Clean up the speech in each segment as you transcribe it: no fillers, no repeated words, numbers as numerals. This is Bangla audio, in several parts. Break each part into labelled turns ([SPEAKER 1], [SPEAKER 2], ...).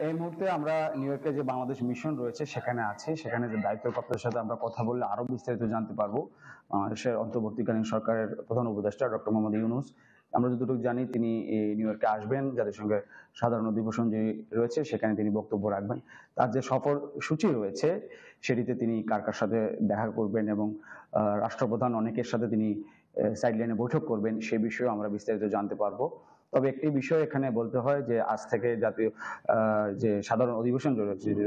[SPEAKER 1] এই মুহূর্তে আমরা নিউ ইয়র্কে যে বাংলাদেশ মিশন রয়েছে সেখানে আছি। সেখানে যে দায়িত্বপ্রাপ্তদের সাথে আমরা কথা বললে আরো বিস্তারিত জানতে পারবো। বাংলাদেশের অন্তর্বর্তীকালীন সরকারের প্রধান উপদেষ্টা ডক্টর মোহাম্মদ ইউনূস। আমরা যতটুকু জানি তিনি নিউ ইয়র্কে আসবেন, জাতিসংঘের সাধারণ অধিবেশন যে রয়েছে সেখানে তিনি বক্তব্য রাখবেন। তার যে সফর সূচি রয়েছে সেটিতে তিনি কার কার সাথে দেখা করবেন এবং রাষ্ট্রপ্রধান অনেকের সাথে তিনি সাইডলাইনে বৈঠক করবেন সে বিষয়েও আমরা বিস্তারিত জানতে পারবো। তবে একটি বিষয় এখানে বলতে হয় যে আজ থেকে জাতীয় যে সাধারণ অধিবেশন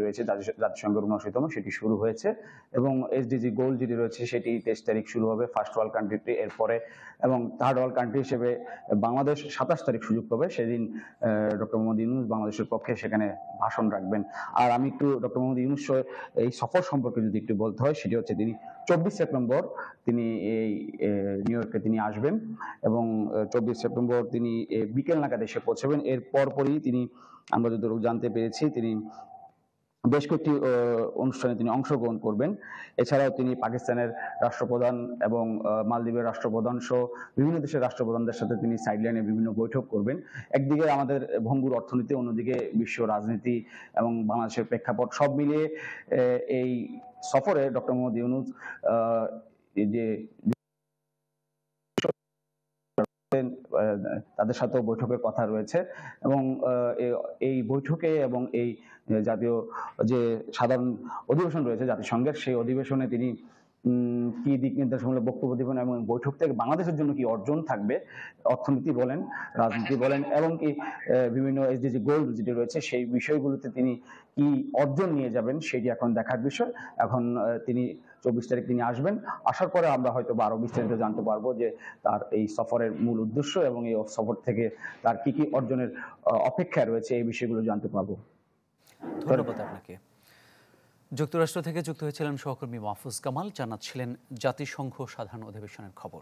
[SPEAKER 1] রয়েছে জাতিসংঘের ৭৯তম সেটি শুরু হয়েছে এবং এসডিজি গোল যেটি রয়েছে সেটি ২৩ তারিখ শুরু হবে ফার্স্ট ওয়ার্ল্ড কান্ট্রিতে, এরপরে এবং থার্ড ওয়ার্ল্ড কান্ট্রি হিসেবে বাংলাদেশ ২৭ তারিখ সুযোগ পাবে। সেদিন ডক্টর মোহাম্মদ ইউনূস বাংলাদেশের পক্ষে সেখানে ভাষণ রাখবেন। আর আমি একটু ডক্টর মোহাম্মদ ইউনূস এই সফর সম্পর্কে যদি একটু বলতে হয় সেটি হচ্ছে তিনি ২৪ সেপ্টেম্বর তিনি এই নিউ ইয়র্কে তিনি আসবেন এবং ২৪ সেপ্টেম্বর তিনি বিকেল নাগাদ এসে পৌঁছাবেন। এর পরপরই তিনি, আমরা যতটুকু জানতে পেরেছি, তিনি বেশ কয়েকটি অনুষ্ঠানে তিনি অংশগ্রহণ করবেন। এছাড়াও তিনি পাকিস্তানের রাষ্ট্রপ্রধান এবং মালদ্বীপের রাষ্ট্রপ্রধান সহ বিভিন্ন দেশের রাষ্ট্রপ্রধানদের সাথে তিনি সাইডলাইনে বিভিন্ন বৈঠক করবেন। একদিকে আমাদের ভঙ্গুর অর্থনীতি, অন্যদিকে বিশ্ব রাজনীতি এবং বাংলাদেশের প্রেক্ষাপট সব মিলিয়ে এই সফরে ডক্টর মোহাম্মদ ইউনূস যে তাদের সাথেও বৈঠকের কথা রয়েছে এবং এই বৈঠকে এবং এই জাতীয় যে সাধারণ অধিবেশন রয়েছে জাতিসংঘের সেই অধিবেশনে তিনি কি দিক নির্দেশমূলক বক্তব্য দেবেন এবং বৈঠক থেকে বাংলাদেশের জন্য কি অর্জন থাকবে, অর্থনীতি বলেন, রাজনীতি বলেন এবং কি বিভিন্ন এসডিজি গোল যেটি রয়েছে সেই বিষয়গুলোতে তিনি কি অর্জন নিয়ে যাবেন সেটি এখন দেখার বিষয়। এখন তিনি ২৪ তারিখ তিনি আসবেন, আসার পরে আমরা হয়তো আরো বিস্তারিত জানতে পারবো যে তার এই সফরের মূল উদ্দেশ্য এবং এই সফর থেকে তার কি কি অর্জনের অপেক্ষা রয়েছে এই বিষয়গুলো জানতে পারবো।
[SPEAKER 2] ধন্যবাদ আপনাকে। যুক্তরাষ্ট্র থেকে যুক্ত হয়েছিলেন সহকর্মী মাহফুজ কামাল, জানাচ্ছিলেন জাতিসংঘ সাধারণ অধিবেশনের খবর।